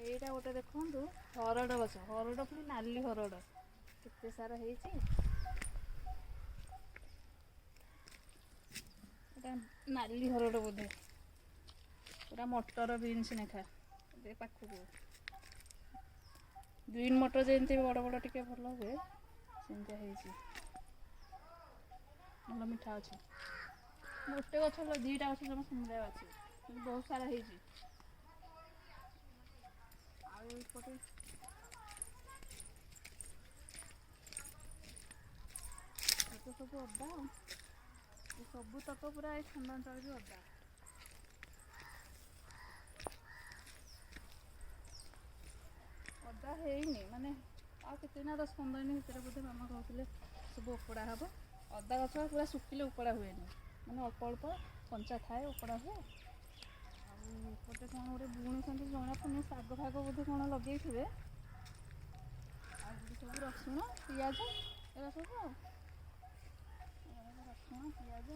ଏଇଟା ଗୋଟେ ଦେଖନ୍ତୁ ହରଡ଼ ଗଛ, ହରଡ଼ ପୁଣି ନାଲି ହରଡ଼ କେତେ ସାରା ହେଇଛି। ଏଟା ନାଲି ହରଡ଼ ବୋଧେ, ପୁରା ମଟର ବିନ୍ସ ନେଖା। ଦେ ପାଖକୁ ଗ୍ରୀନ୍ ମଟର ଯେମିତି ବଡ଼ ବଡ଼ ଟିକେ ଭଲ ହୁଏ ସେମିତିଆ ହେଇଛି। ଭଲ ମିଠା ଅଛି। ଗୋଟେ ଗଛ ଦିଟା ଗଛ ଜମା ସମୁଦାୟ ଅଛି କିନ୍ତୁ ବହୁତ ସାରା ହେଇଛି। ଆଉ ଏପଟେ ଏତ ସବୁ ଅଦା, ସବୁ ତକ ପୁରା ଏଇ ଖଣ୍ଡ ଅଞ୍ଚଳ ବି ଅଦା। ଅଦା ହେଇନି ମାନେ ଆଉ କେତେ ଦିନ 10-15 ଦିନ ଭିତରେ ବୋଧେ ମାମା କହୁଥିଲେ ସବୁ ଓପଡ଼ା ହେବ। ଅଦା ଗଛ ପୁରା ଶୁଖିଲେ ଉପଡ଼ା ହୁଏନି, ମାନେ ଅଳ୍ପ ଅଳ୍ପ କଞ୍ଚା ଥାଏ ଉପଡ଼ା ହୁଏ। ଆଉ ଏପଟେ କଣ ଗୋଟେ ବୁଣୁଛନ୍ତି ଜଣାପଡ଼ୁନି, ଶାଗ ଫାଗ ବୋଧେ କଣ ଲଗେଇଥିବେ। ଆଉ ଏପଟେ ସବୁ ରସୁଣ ପିଆଜ ଏରା ସବୁ ଆଉ ରସୁଣ ପିଆଜ